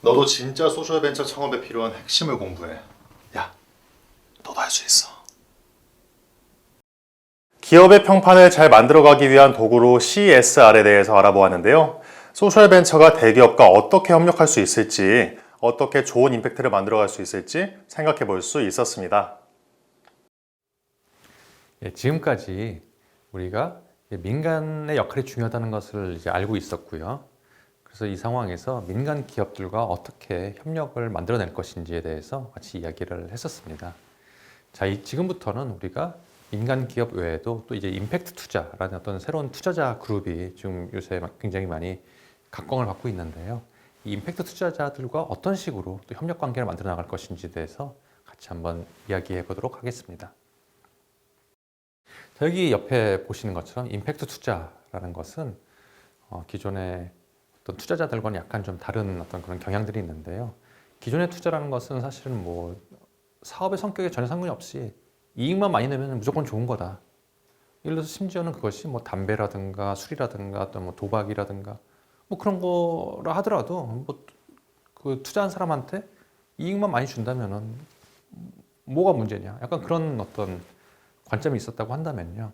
너도 진짜 소셜벤처 창업에 필요한 핵심을 공부해. 야, 너도 할 수 있어. 기업의 평판을 잘 만들어가기 위한 도구로 CSR에 대해서 알아보았는데요. 소셜벤처가 대기업과 어떻게 협력할 수 있을지, 어떻게 좋은 임팩트를 만들어갈 수 있을지 생각해 볼 수 있었습니다. 지금까지 우리가 민간의 역할이 중요하다는 것을 이제 알고 있었고요. 그래서 이 상황에서 민간 기업들과 어떻게 협력을 만들어낼 것인지에 대해서 같이 이야기를 했었습니다. 자, 지금부터는 우리가 민간 기업 외에도 또 이제 임팩트 투자라는 어떤 새로운 투자자 그룹이 지금 요새 굉장히 많이 각광을 받고 있는데요. 이 임팩트 투자자들과 어떤 식으로 또 협력 관계를 만들어 나갈 것인지에 대해서 같이 한번 이야기해 보도록 하겠습니다. 자, 여기 옆에 보시는 것처럼 임팩트 투자라는 것은 기존의 어떤 투자자들과는 약간 좀 다른 어떤 그런 경향들이 있는데요. 기존의 투자라는 것은 사실은 뭐 사업의 성격에 전혀 상관이 없이 이익만 많이 내면 무조건 좋은 거다. 예를 들어서 심지어는 그것이 뭐 담배라든가 술이라든가 또 뭐 도박이라든가 뭐 그런 거라 하더라도 뭐 그 투자한 사람한테 이익만 많이 준다면은 뭐가 문제냐? 약간 그런 어떤 관점이 있었다고 한다면요.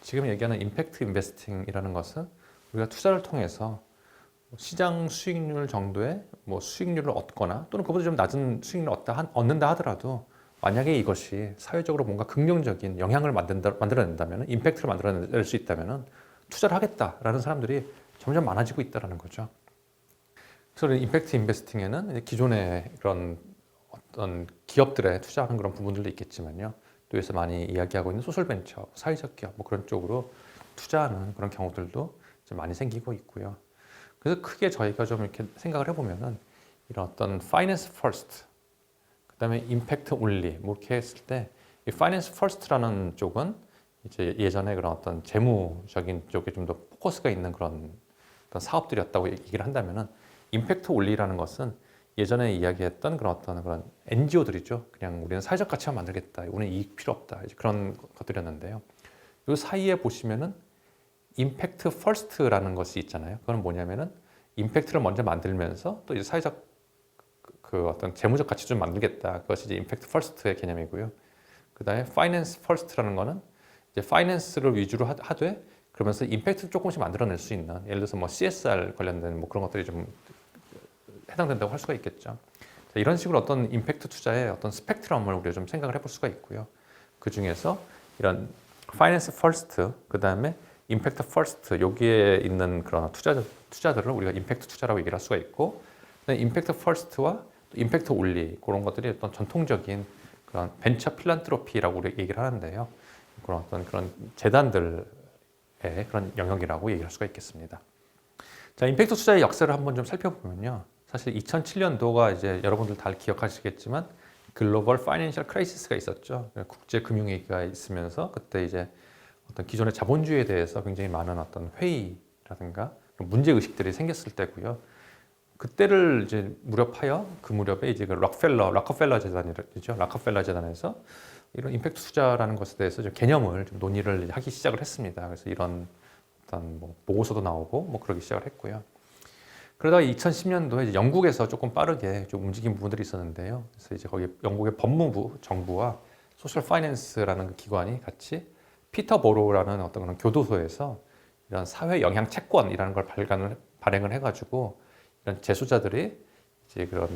지금 얘기하는 임팩트 인베스팅이라는 것은 우리가 투자를 통해서 시장 수익률 정도의 뭐 수익률을 얻거나 또는 그보다 좀 낮은 수익률을 얻는다 하더라도 만약에 이것이 사회적으로 뭔가 긍정적인 영향을 만들어낸다면, 임팩트를 만들어낼 수 있다면 투자를 하겠다라는 사람들이 점점 많아지고 있다는 거죠. 그래서 임팩트 인베스팅에는 기존의 그런 어떤 기업들에 투자하는 그런 부분들도 있겠지만요. 또 여기서 많이 이야기하고 있는 소셜벤처, 사회적 기업 뭐 그런 쪽으로 투자하는 그런 경우들도 좀 많이 생기고 있고요. 그래서 크게 저희가 좀 이렇게 생각을 해보면은 이런 어떤 파이낸스 퍼스트, 그다음에 임팩트 올리 뭐 이렇게 했을 때 이 파이낸스 퍼스트라는 쪽은 이제 예전에 그런 어떤 재무적인 쪽에 좀 더 포커스가 있는 그런 어떤 사업들이었다고 얘기를 한다면은 임팩트 올리라는 것은 예전에 이야기했던 그런 어떤 그런 NGO들이죠. 그냥 우리는 사회적 가치만 만들겠다. 우리는 이익 필요 없다. 이제 그런 것들이었는데요. 이 사이에 보시면은 임팩트 퍼스트라는 것이 있잖아요. 그건 뭐냐면은 임팩트를 먼저 만들면서 또 이제 사회적 그 어떤 재무적 가치 좀 만들겠다. 그것이 이제 임팩트 퍼스트의 개념이고요. 그다음에 파이낸스 퍼스트라는 거는 이제 파이낸스를 위주로 하되 그러면서 임팩트를 조금씩 만들어낼 수 있는, 예를 들어서 뭐 CSR 관련된 뭐 그런 것들이 좀 해당된다고 할 수가 있겠죠. 자, 이런 식으로 어떤 임팩트 투자의 어떤 스펙트럼을 우리가 좀 생각을 해볼 수가 있고요. 그 중에서 이런 파이낸스 퍼스트, 그 다음에 임팩트 퍼스트, 여기에 있는 그런 투자들을 우리가 임팩트 투자라고 얘기를 할 수가 있고, 임팩트 퍼스트와 임팩트 올리 그런 것들이 어떤 전통적인 그런 벤처 필란트로피라고 우리 얘기를 하는데요. 그런 어떤 그런 재단들의 그런 영역이라고 얘기할 수가 있겠습니다. 자, 임팩트 투자의 역사를 한번 좀 살펴보면요. 사실 2007년도가 이제 여러분들 다 기억하시겠지만 글로벌 파이낸셜 크라이시스가 있었죠. 국제 금융위기가 있으면서 그때 이제 어떤 기존의 자본주의에 대해서 굉장히 많은 어떤 회의라든가 문제 의식들이 생겼을 때고요. 그때를 이제 무렵하여 그 무렵에 이제 그 락커펠러 재단이죠. 락커펠러 재단에서 이런 임팩트 투자라는 것에 대해서 좀 개념을 좀 논의를 하기 시작을 했습니다. 그래서 이런 어떤 뭐 보고서도 나오고 뭐 그러기 시작을 했고요. 그러다가 2010년도에 이제 영국에서 조금 빠르게 좀 움직인 부분들이 있었는데요. 그래서 이제 거기 영국의 법무부, 정부와 소셜 파이낸스라는 그 기관이 같이 피터보로라는 어떤 그런 교도소에서 이런 사회 영향 채권이라는 걸 발행을 해가지고 이런 재소자들이 이제 그런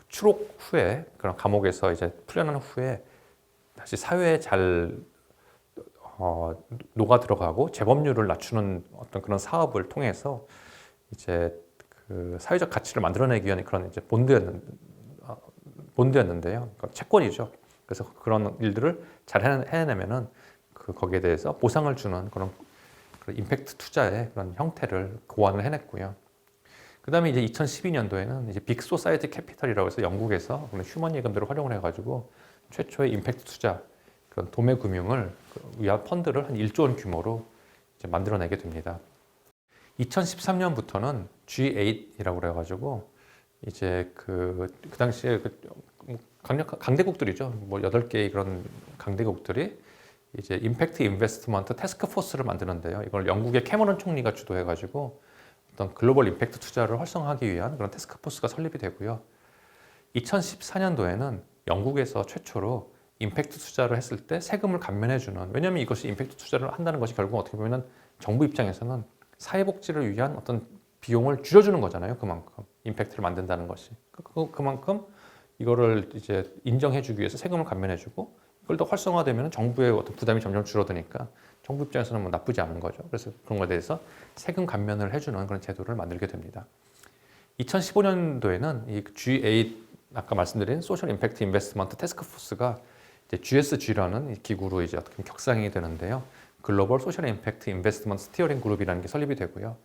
추록 후에 그런 감옥에서 이제 풀려난 후에 다시 사회에 잘 녹아 들어가고 재범률을 낮추는 어떤 그런 사업을 통해서 이제 그 사회적 가치를 만들어내기 위한 그런 이제 본드였는데요. 그러니까 채권이죠. 그래서 그런 일들을 잘 해내면은 그 거기에 대해서 보상을 주는 그런 임팩트 투자의 그런 형태를 고안을 해냈고요. 그다음에 이제 2012년도에는 이제 빅 소사이어티 캐피털이라고 해서 영국에서 그런 휴먼 예금들을 활용을 해가지고 최초의 임팩트 투자 그런 도매 금융을 위한 펀드를 한 1조 원 규모로 이제 만들어내게 됩니다. 2013년부터는 G8이라고 그래가지고 이제 그 당시에 강대국들이죠. 뭐 8개의 그런 강대국들이 이제 임팩트 인베스트먼트 태스크 포스를 만드는데요. 이걸 영국의 캐머런 총리가 주도해가지고 어떤 글로벌 임팩트 투자를 활성화하기 위한 그런 태스크 포스가 설립이 되고요. 2014년도에는 영국에서 최초로 임팩트 투자를 했을 때 세금을 감면해주는, 왜냐하면 이것이 임팩트 투자를 한다는 것이 결국 어떻게 보면 정부 입장에서는 사회복지를 위한 어떤 비용을 줄여주는 거잖아요. 그만큼 임팩트를 만든다는 것이 그만큼 이거를 이제 인정해주기 위해서 세금을 감면해주고 이걸 더 활성화되면 정부의 어떤 부담이 점점 줄어드니까 정부 입장에서는 뭐 나쁘지 않은 거죠. 그래서 그런 것에 대해서 세금 감면을 해주는 그런 제도를 만들게 됩니다. 2015년도에는 이 G8 아까 말씀드린 소셜 임팩트 인베스트먼트 태스크 포스가 이제 GSG라는 이 기구로 이제 어떻게 보면 격상이 되는데요. 글로벌 소셜 임팩트 인베스트먼트 스티어링 그룹이라는 게 설립이 되고요.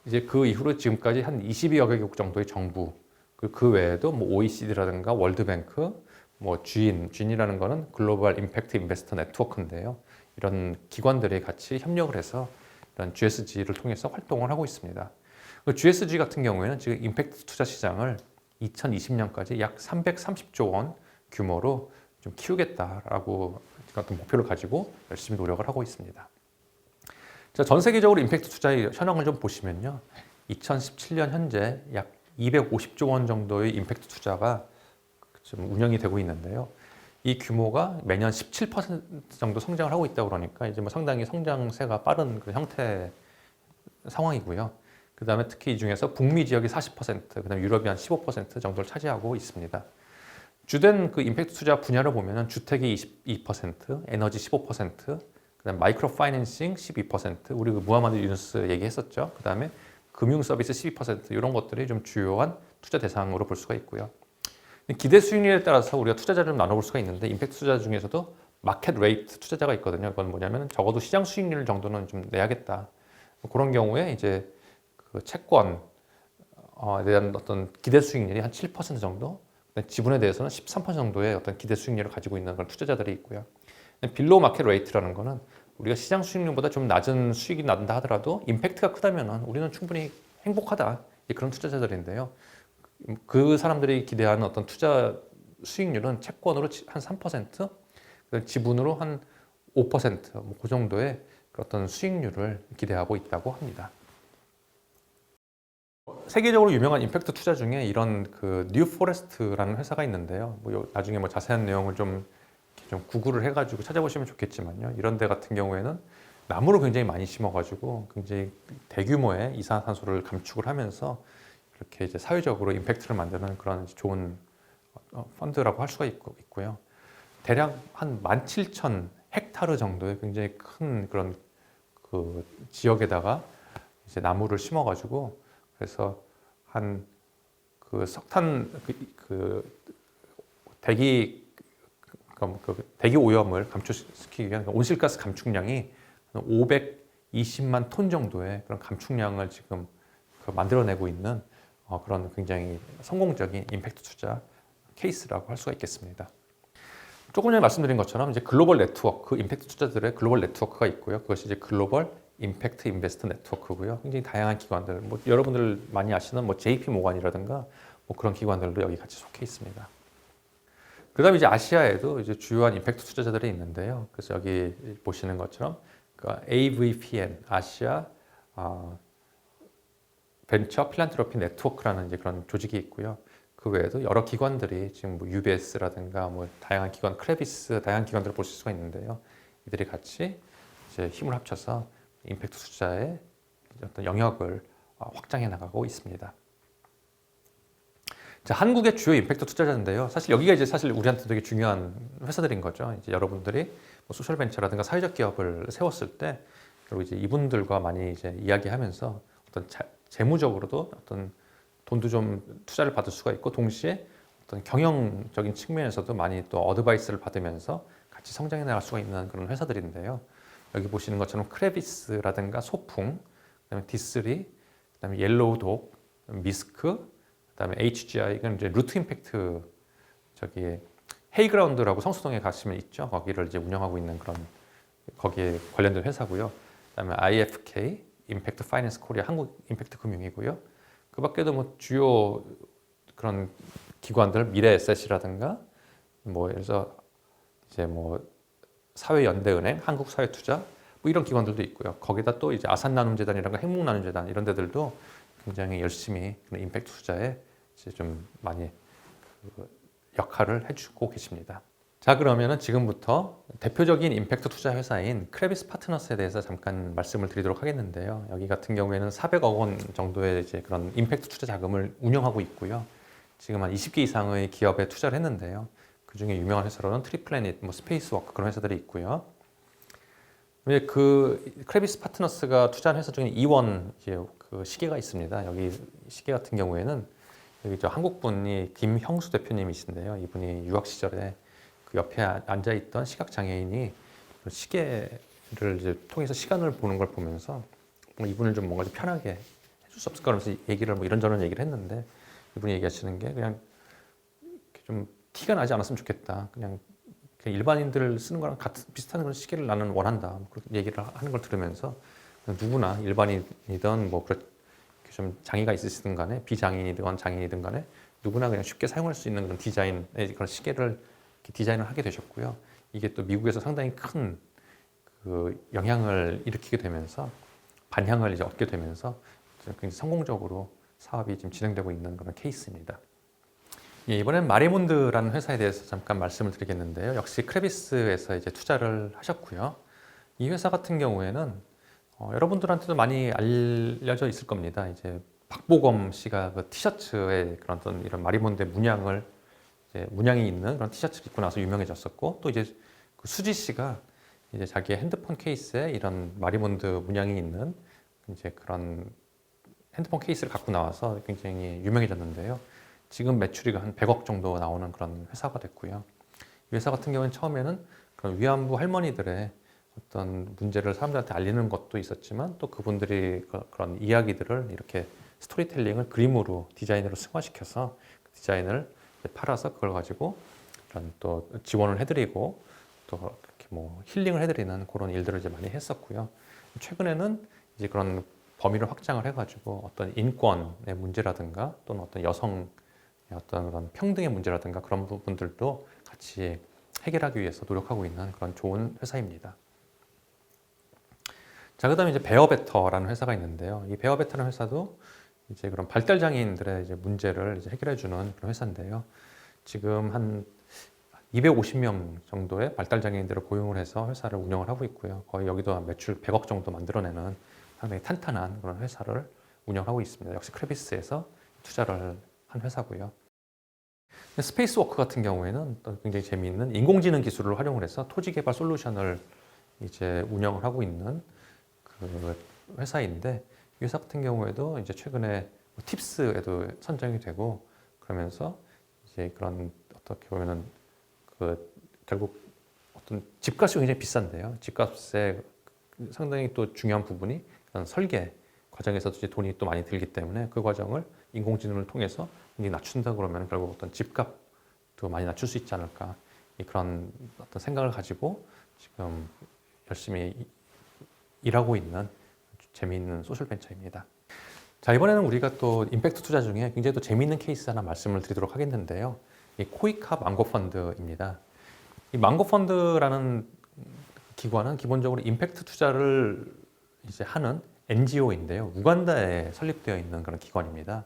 이제 그 이후로 지금까지 한 22여 개국 정도의 정부, 그 외에도 뭐 OECD라든가 월드뱅크, 뭐 GIN이라는 거는 글로벌 임팩트 인베스터 네트워크인데요. 이런 기관들이 같이 협력을 해서 이런 GSG를 통해서 활동을 하고 있습니다. 그 GSG 같은 경우에는 지금 임팩트 투자 시장을 2020년까지 약 330조 원 규모로 좀 키우겠다라고 어떤 목표를 가지고 열심히 노력을 하고 있습니다. 자, 전 세계적으로 임팩트 투자의 현황을 좀 보시면요. 2017년 현재 약 250조 원 정도의 임팩트 투자가 지금 운영이 되고 있는데요. 이 규모가 매년 17% 정도 성장을 하고 있다고 그러니까 이제 뭐 상당히 성장세가 빠른 그 형태 상황이고요. 그 다음에 특히 이 중에서 북미 지역이 40%, 그 다음에 유럽이 한 15% 정도를 차지하고 있습니다. 주된 그 임팩트 투자 분야를 보면은 주택이 22%, 에너지 15%, 그다음 마이크로 파이낸싱 12%, 우리 그 무하마드 유누스 얘기했었죠. 그다음에 금융 서비스 12% 이런 것들이 좀 주요한 투자 대상으로 볼 수가 있고요. 기대 수익률에 따라서 우리가 투자자를 나눠볼 수가 있는데 임팩트 투자 중에서도 마켓 레이트 투자자가 있거든요. 그건 뭐냐면 적어도 시장 수익률 정도는 좀 내야겠다. 그런 경우에 이제 그 채권에 대한 어떤 기대 수익률이 한 7% 정도, 지분에 대해서는 13% 정도의 어떤 기대 수익률을 가지고 있는 그런 투자자들이 있고요. 빌로우 마켓 레이트라는 거는 우리가 시장 수익률보다 좀 낮은 수익이 난다 하더라도 임팩트가 크다면 우리는 충분히 행복하다. 그런 투자자들인데요. 그 사람들이 기대하는 어떤 투자 수익률은 채권으로 한 3%, 지분으로 한 5%, 그 정도의 어떤 수익률을 기대하고 있다고 합니다. 세계적으로 유명한 임팩트 투자 중에 이런 그 뉴포레스트라는 회사가 있는데요. 뭐 나중에 뭐 자세한 내용을 좀 구글을 해가지고 찾아보시면 좋겠지만요. 이런 데 같은 경우에는 나무를 굉장히 많이 심어가지고 굉장히 대규모의 이산화탄소를 감축을 하면서 이렇게 이제 사회적으로 임팩트를 만드는 그런 좋은 펀드라고 할 수가 있고요. 대략 한 17,000 헥타르 정도의 굉장히 큰 그런 그 지역에다가 이제 나무를 심어가지고 그래서 한 그 석탄 대기 오염을 감축시키기 위한 온실가스 감축량이 520만 톤 정도의 그런 감축량을 지금 만들어내고 있는 그런 굉장히 성공적인 임팩트 투자 케이스라고 할 수가 있겠습니다. 조금 전에 말씀드린 것처럼 이제 글로벌 네트워크, 임팩트 투자들의 글로벌 네트워크가 있고요. 그것이 이제 글로벌 임팩트 인베스터 네트워크고요. 굉장히 다양한 기관들, 뭐 여러분들 많이 아시는 뭐 JP 모간이라든가 뭐 그런 기관들도 여기 같이 속해 있습니다. 그다음에 이제 아시아에도 이제 주요한 임팩트 투자자들이 있는데요. 그래서 여기 보시는 것처럼 AVPN, 아시아 벤처 필란트로피 네트워크라는 이제 그런 조직이 있고요. 그 외에도 여러 기관들이 지금 뭐 UBS라든가 뭐 다양한 기관, 크레비스 다양한 기관들을 보실 수가 있는데요. 이들이 같이 이제 힘을 합쳐서 임팩트 투자의 어떤 영역을 확장해 나가고 있습니다. 자, 한국의 주요 임팩트 투자자인데요. 사실 여기가 이제 사실 우리한테 되게 중요한 회사들인 거죠. 이제 여러분들이 뭐 소셜 벤처라든가 사회적 기업을 세웠을 때 그리고 이제 이분들과 많이 이제 이야기하면서 어떤 재무적으로도 어떤 돈도 좀 투자를 받을 수가 있고 동시에 어떤 경영적인 측면에서도 많이 또 어드바이스를 받으면서 같이 성장해 나갈 수가 있는 그런 회사들인데요. 여기 보시는 것처럼 크레비스라든가 소풍, 그다음에 디스리, 그다음에 옐로우독, 미스크, 그다음에 HGI 이건 이제 루트 임팩트 저기 헤이그라운드라고 성수동에 가시면 있죠. 거기를 이제 운영하고 있는 그런 거기에 관련된 회사고요. 그다음에 IFK 임팩트 파이낸스 코리아 한국 임팩트 금융이고요. 그 밖에도 뭐 주요 그런 기관들 미래에셋이라든가 뭐 예를 들어서 이제 뭐 사회연대은행, 한국사회투자 뭐 이런 기관들도 있고요. 거기다 또 이제 아산나눔재단이라든가 핵목나눔재단 이런 데들도 굉장히 열심히 임팩트 투자에 이제 좀 많이 그 역할을 해주고 계십니다. 자, 그러면은 지금부터 대표적인 임팩트 투자 회사인 크레비스 파트너스에 대해서 잠깐 말씀을 드리도록 하겠는데요. 여기 같은 경우에는 400억 원 정도의 이제 그런 임팩트 투자 자금을 운영하고 있고요. 지금 한 20개 이상의 기업에 투자를 했는데요. 그 중에 유명한 회사로는 트리플래닛, 뭐 스페이스워크 그런 회사들이 있고요. 그 크레비스 파트너스가 투자한 회사 중에 이원 이제 그 시계가 있습니다. 여기 시계 같은 경우에는 여기 저 한국 분이 김형수 대표님이신데요. 이분이 유학 시절에 그 옆에 앉아 있던 시각 장애인이 시계를 이제 통해서 시간을 보는 걸 보면서 뭐 이분을 좀 뭔가 좀 편하게 해줄 수 없을까 하면서 얘기를 뭐 이런저런 얘기를 했는데 이분이 얘기하시는 게 그냥 좀 티가 나지 않았으면 좋겠다. 그냥 일반인들 쓰는 거랑 비슷한 그런 시계를 나는 원한다. 그렇게 얘기를 하는 걸 들으면서 누구나 일반인이든 뭐 좀 장애가 있으시든 간에 비장애인이든 장애인이든 간에 누구나 그냥 쉽게 사용할 수 있는 그런 디자인의 그런 시계를 디자인을 하게 되셨고요. 이게 또 미국에서 상당히 큰 그 영향을 일으키게 되면서 반향을 이제 얻게 되면서 굉장히 성공적으로 사업이 지금 진행되고 있는 그런 케이스입니다. 예, 이번엔 마리몬드라는 회사에 대해서 잠깐 말씀을 드리겠는데요. 역시 크레비스에서 이제 투자를 하셨고요. 이 회사 같은 경우에는 여러분들한테도 많이 알려져 있을 겁니다. 이제 박보검 씨가 그 티셔츠에 그런 어떤 이런 마리몬드의 문양이 있는 그런 티셔츠를 입고 나서 유명해졌었고, 또 이제 그 수지 씨가 이제 자기의 핸드폰 케이스에 이런 마리몬드 문양이 있는 이제 그런 핸드폰 케이스를 갖고 나와서 굉장히 유명해졌는데요. 지금 매출이 한 100억 정도 나오는 그런 회사가 됐고요. 이 회사 같은 경우는 처음에는 그런 위안부 할머니들의 어떤 문제를 사람들한테 알리는 것도 있었지만 또 그분들이 그런 이야기들을 이렇게 스토리텔링을 그림으로 디자인으로 승화시켜서 그 디자인을 팔아서 그걸 가지고 그런 또 지원을 해드리고 또 이렇게 뭐 힐링을 해드리는 그런 일들을 이제 많이 했었고요. 최근에는 이제 그런 범위를 확장을 해가지고 어떤 인권의 문제라든가 또는 어떤 여성 어떤 그런 평등의 문제라든가 그런 부분들도 같이 해결하기 위해서 노력하고 있는 그런 좋은 회사입니다. 자, 그다음에 이제 베어베터라는 회사가 있는데요. 이 베어베터라는 회사도 이제 그런 발달 장애인들의 이제 문제를 이제 해결해주는 그런 회사인데요. 지금 한 250명 정도의 발달 장애인들을 고용을 해서 회사를 운영을 하고 있고요. 거의 여기도 매출 100억 정도 만들어내는 상당히 탄탄한 그런 회사를 운영하고 있습니다. 역시 크레비스에서 투자를 한 회사고요. 스페이스워크 같은 경우에는 또 굉장히 재미있는 인공지능 기술을 활용을 해서 토지 개발 솔루션을 이제 운영을 하고 있는 그 회사인데, 이 회사 같은 경우에도 이제 최근에 팁스에도 선정이 되고 그러면서 이제 그런 어떻게 보면은 그 결국 어떤 집값이 굉장히 비싼데요. 집값에 상당히 또 중요한 부분이 그런 설계 과정에서도 이제 돈이 또 많이 들기 때문에 그 과정을 인공지능을 통해서 굉장히 낮춘다 그러면 결국 어떤 집값도 많이 낮출 수 있지 않을까, 그런 어떤 생각을 가지고 지금 열심히 일하고 있는 재미있는 소셜벤처입니다. 자, 이번에는 우리가 또 임팩트 투자 중에 굉장히 또 재미있는 케이스 하나 말씀을 드리도록 하겠는데요. 이 코이카 망고펀드입니다. 이 망고펀드라는 기관은 기본적으로 임팩트 투자를 이제 하는 NGO인데요. 우간다에 설립되어 있는 그런 기관입니다.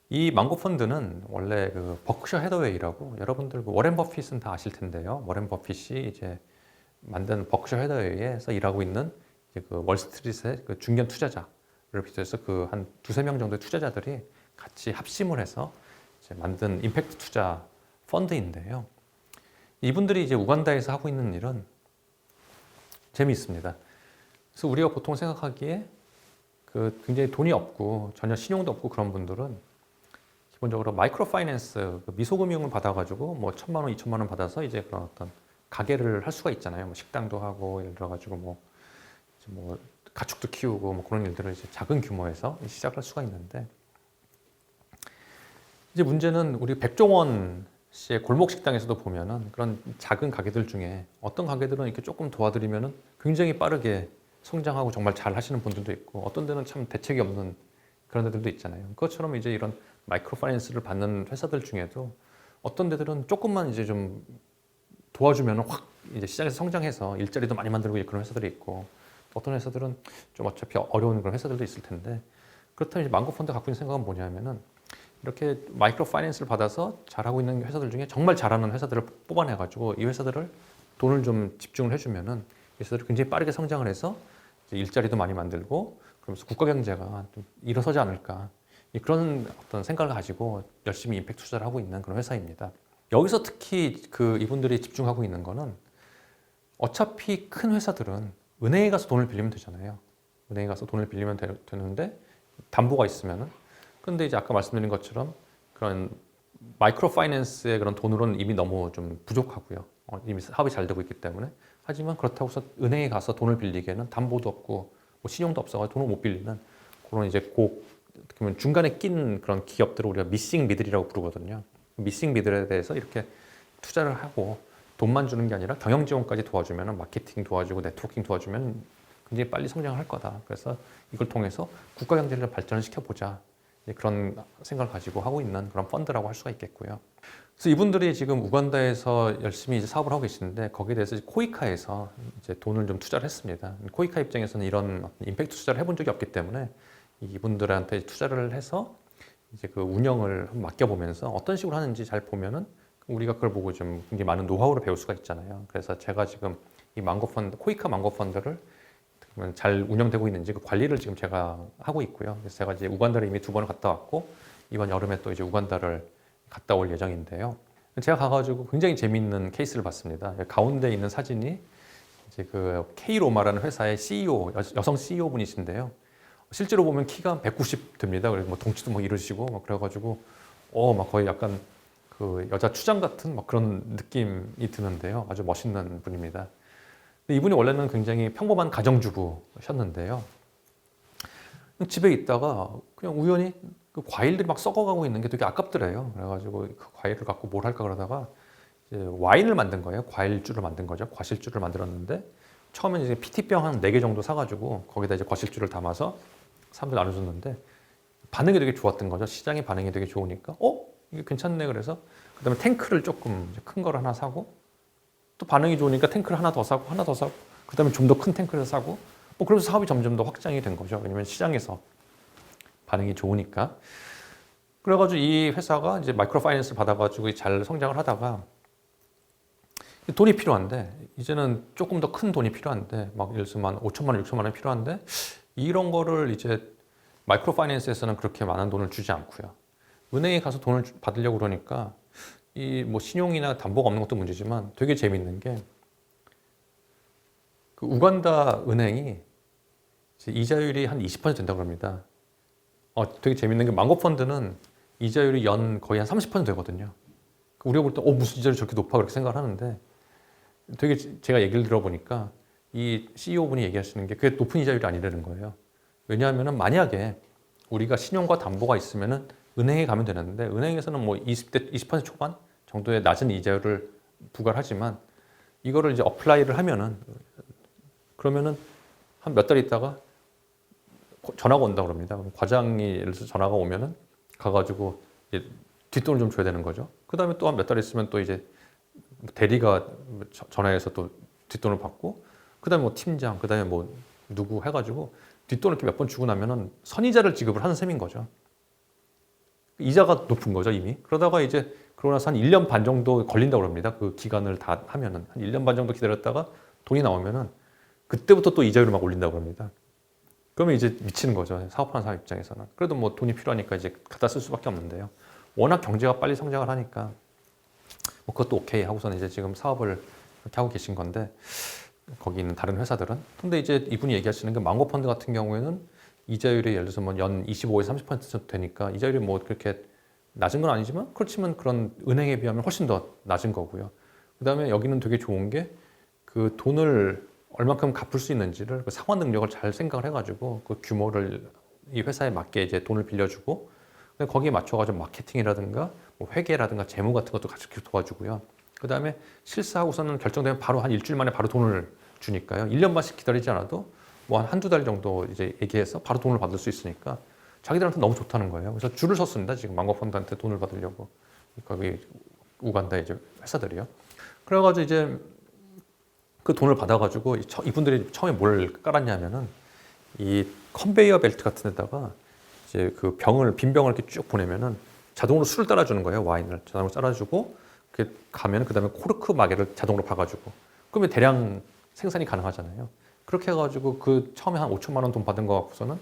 이 망고펀드는 원래 그 버크셔 해더웨이라고, 여러분들 그 워렌 버핏은 다 아실 텐데요. 워렌 버핏이 이제 만든 버크셔 해더웨이에서 일하고 있는 이제 그 월스트리트의 그 중견 투자자를 비롯해서 그 한 두세 명 정도의 투자자들이 같이 합심을 해서 이제 만든 임팩트 투자 펀드인데요. 이분들이 이제 우간다에서 하고 있는 일은 재미있습니다. 그래서 우리가 보통 생각하기에 그 굉장히 돈이 없고 전혀 신용도 없고 그런 분들은 기본적으로 마이크로 파이낸스, 그 미소금융을 받아가지고 뭐 1,000만 원, 2,000만 원 받아서 이제 그런 어떤 가게를 할 수가 있잖아요. 뭐 식당도 하고 예를 들어가지고 뭐 가축도 키우고 뭐 그런 일들을 이제 작은 규모에서 시작할 수가 있는데, 이제 문제는 우리 백종원 씨의 골목 식당에서도 보면은 그런 작은 가게들 중에 어떤 가게들은 이렇게 조금 도와드리면은 굉장히 빠르게 성장하고 정말 잘 하시는 분들도 있고, 어떤 데는 참 대책이 없는 그런 데들도 있잖아요. 그것처럼 이제 이런 마이크로 파이낸스를 받는 회사들 중에도 어떤 데들은 조금만 이제 좀 도와주면 확 이제 시장에서 성장해서 일자리도 많이 만들고 그런 회사들이 있고 어떤 회사들은 좀 어차피 어려운 그런 회사들도 있을 텐데 그렇다면 이제 망고펀드 갖고 있는 생각은 뭐냐면은 이렇게 마이크로 파이낸스를 받아서 잘하고 있는 회사들 중에 정말 잘하는 회사들을 뽑아내가지고 이 회사들을 돈을 좀 집중을 해주면은 이 회사들이 굉장히 빠르게 성장을 해서 이제 일자리도 많이 만들고 그러면서 국가 경제가 좀 일어서지 않을까 그런 어떤 생각을 가지고 열심히 임팩트 투자를 하고 있는 그런 회사입니다. 여기서 특히 그 이분들이 집중하고 있는 거는 어차피 큰 회사들은 은행에 가서 돈을 빌리면 되잖아요. 은행에 가서 돈을 빌리면 되는데 담보가 있으면은 근데 이제 아까 말씀드린 것처럼 그런 마이크로 파이낸스의 그런 돈으로는 이미 너무 좀 부족하고요. 이미 사업이 잘 되고 있기 때문에 하지만 그렇다고 해서 은행에 가서 돈을 빌리기에는 담보도 없고 뭐 신용도 없어가지고 돈을 못 빌리는 그런 이제 어떻게 보면 중간에 낀 그런 기업들을 우리가 미싱 미들이라고 부르거든요. 미싱 미들에 대해서 이렇게 투자를 하고 돈만 주는 게 아니라 경영 지원까지 도와주면 마케팅 도와주고 네트워킹 도와주면 굉장히 빨리 성장을 할 거다. 그래서 이걸 통해서 국가 경제를 발전을 시켜보자. 그런 생각을 가지고 하고 있는 그런 펀드라고 할 수가 있겠고요. 그래서 이분들이 지금 우간다에서 열심히 이제 사업을 하고 계시는데 거기에 대해서 코이카에서 이제 돈을 좀 투자를 했습니다. 코이카 입장에서는 이런 임팩트 투자를 해본 적이 없기 때문에 이분들한테 투자를 해서 이제 그 운영을 맡겨보면서 어떤 식으로 하는지 잘 보면은 우리가 그걸 보고 좀 굉장히 많은 노하우를 배울 수가 있잖아요. 그래서 제가 지금 이 망고펀드, 코이카 망고펀드를 잘 운영되고 있는지 그 관리를 지금 제가 하고 있고요. 그래서 제가 이제 우간다를 이미 2번을 갔다 왔고 이번 여름에 또 이제 우간다를 갔다 올 예정인데요. 제가 가가지고 굉장히 재미있는 케이스를 봤습니다. 가운데 있는 사진이 이제 그 K로마라는 회사의 CEO, 여성 CEO 분이신데요. 실제로 보면 키가 190 됩니다. 그래서 뭐 덩치도 뭐 이러시고 막 그래가지고 막 거의 약간 그 여자 추장 같은 막 그런 느낌이 드는데요. 아주 멋있는 분입니다. 근데 이분이 원래는 굉장히 평범한 가정주부셨는데요. 집에 있다가 그냥 우연히 그 과일들이 막 썩어가고 있는 게 되게 아깝더래요. 그래가지고 그 과일을 갖고 뭘 할까 그러다가 이제 와인을 만든 거예요. 과일주를 만든 거죠. 과실주를 만들었는데 처음에 이제 PT병 한 4개 정도 사가지고 거기다 이제 과실주를 담아서 사람들 나눠줬는데 반응이 되게 좋았던 거죠. 시장의 반응이 되게 좋으니까 이게 괜찮네 그래서 그다음에 탱크를 조금 큰 거를 하나 사고 또 반응이 좋으니까 탱크를 하나 더 사고 그다음에 좀 더 큰 탱크를 사고 뭐 그러면서 사업이 점점 더 확장이 된 거죠. 왜냐면 시장에서 반응이 좋으니까. 그래가지고 이 회사가 이제 마이크로 파이낸스 받아가지고 잘 성장을 하다가 돈이 필요한데 이제는 조금 더 큰 돈이 필요한데 막 예를 들면 5천만 원, 6천만 원 필요한데 이런 거를 이제 마이크로 파이낸스에서는 그렇게 많은 돈을 주지 않고요. 은행에 가서 돈을 받으려고 그러니까 이 뭐 신용이나 담보가 없는 것도 문제지만 되게 재밌는 게 그 우간다 은행이 이자율이 한 20% 된다고 합니다. 되게 재밌는 게 망고펀드는 이자율이 연 거의 한 30% 되거든요. 우리가 볼 때 무슨 이자율이 저렇게 높아 그렇게 생각을 하는데 되게 제가 얘기를 들어보니까 이 CEO 분이 얘기하시는 게 그게 높은 이자율이 아니라는 거예요. 왜냐하면 만약에 우리가 신용과 담보가 있으면은 은행에 가면 되는데 은행에서는 뭐 20% 초반 정도의 낮은 이자율을 부과를 하지만 이거를 이제 어플라이를 하면은 그러면은 한 몇 달 있다가 전화가 온다고 그럽니다. 과장이 예를 들어서 전화가 오면은 가가지고 이제 뒷돈을 좀 줘야 되는 거죠. 그 다음에 또 한 몇 달 있으면 또 이제 대리가 전화해서 또 뒷돈을 받고 그 다음에 뭐 팀장, 그 다음에 뭐 누구 해가지고 뒷돈을 이렇게 몇 번 주고 나면은 선이자를 지급을 하는 셈인 거죠. 이자가 높은 거죠, 이미. 그러다가 이제 그러고 나서 한 1년 반 정도 걸린다고 합니다. 그 기간을 다 하면은. 한 1년 반 정도 기다렸다가 돈이 나오면은 그때부터 또 이자율을 막 올린다고 합니다. 그러면 이제 미치는 거죠. 사업하는 사람 입장에서는. 그래도 뭐 돈이 필요하니까 이제 갖다 쓸 수밖에 없는데요. 워낙 경제가 빨리 성장을 하니까 뭐 그것도 오케이 하고서는 이제 지금 사업을 이렇게 하고 계신 건데 거기 있는 다른 회사들은. 근데 이제 이분이 얘기하시는 게 망고펀드 같은 경우에는 이자율이 예를 들어서 뭐 연 25에서 30% 되니까 이자율이 뭐 그렇게 낮은 건 아니지만 그렇지만 그런 은행에 비하면 훨씬 더 낮은 거고요. 그 다음에 여기는 되게 좋은 게 그 돈을 얼만큼 갚을 수 있는지를 그 상환 능력을 잘 생각을 해가지고 그 규모를 이 회사에 맞게 이제 돈을 빌려주고 거기에 맞춰가지고 마케팅이라든가 뭐 회계라든가 재무 같은 것도 같이 도와주고요. 그 다음에 실사하고서는 결정되면 바로 한 일주일 만에 바로 돈을 주니까요. 1년 반씩 기다리지 않아도 뭐 한 한두 달 정도 이제 얘기해서 바로 돈을 받을 수 있으니까 자기들한테 너무 좋다는 거예요. 그래서 줄을 섰습니다. 지금 망고펀드한테 돈을 받으려고. 거기 우간다 이제 회사들이요. 그래가지고 이제 그 돈을 받아가지고 이분들이 처음에 뭘 깔았냐면은 이 컨베이어 벨트 같은 데다가 이제 그 빈 병을 이렇게 쭉 보내면은 자동으로 술을 따라주는 거예요. 와인을 자동으로 따라주고 그 가면 그다음에 코르크 마개를 자동으로 박아주고 그러면 대량 생산이 가능하잖아요. 그렇게 해가지고 그 처음에 한 5천만 원 돈 받은 거 갖고서는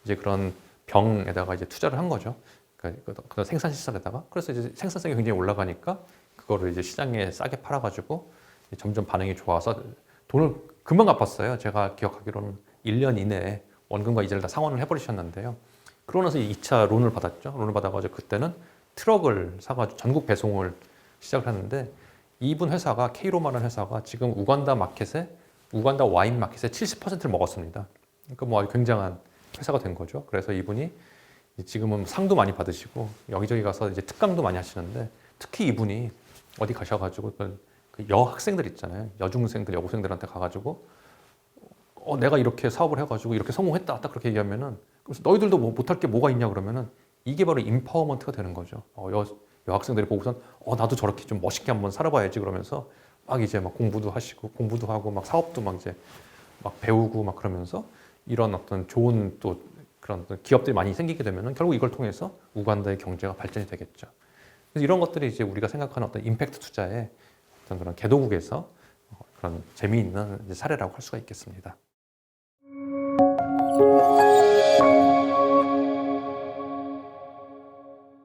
이제 그런 병에다가 이제 투자를 한 거죠. 그러니까 그 생산 시설에다가 그래서 이제 생산성이 굉장히 올라가니까 그거를 이제 시장에 싸게 팔아가지고 점점 반응이 좋아서 돈을 금방 갚았어요. 제가 기억하기로는 1년 이내에 원금과 이자를 다 상환을 해버리셨는데요. 그러고 나서 2차 론을 받았죠. 론을 받아가지고 그때는 트럭을 사가지고 전국 배송을 시작을 했는데 이분 회사가 K로마라는 회사가 지금 우간다 와인 마켓의 70%를 먹었습니다. 그러니까 뭐 아주 굉장한 회사가 된 거죠. 그래서 이분이 지금은 상도 많이 받으시고 여기저기 가서 이제 특강도 많이 하시는데 특히 이분이 어디 가셔가지고 그 여학생들 있잖아요. 여중생들, 여고생들한테 가가지고 내가 이렇게 사업을 해가지고 이렇게 성공했다. 딱 그렇게 얘기하면은 그래서 너희들도 뭐 못할 게 뭐가 있냐 그러면은 이게 바로 임파워먼트가 되는 거죠. 여학생들이 보고선 나도 저렇게 좀 멋있게 한번 살아봐야지 그러면서 막 이제 막 공부도 하고 막 사업도 막 이제 막 배우고 막 그러면서 이런 어떤 좋은 또 그런 어떤 기업들이 많이 생기게 되면은 결국 이걸 통해서 우간다의 경제가 발전이 되겠죠. 그래서 이런 것들이 이제 우리가 생각하는 어떤 임팩트 투자의 어떤 그런 개도국에서 그런 재미있는 사례라고 할 수가 있겠습니다.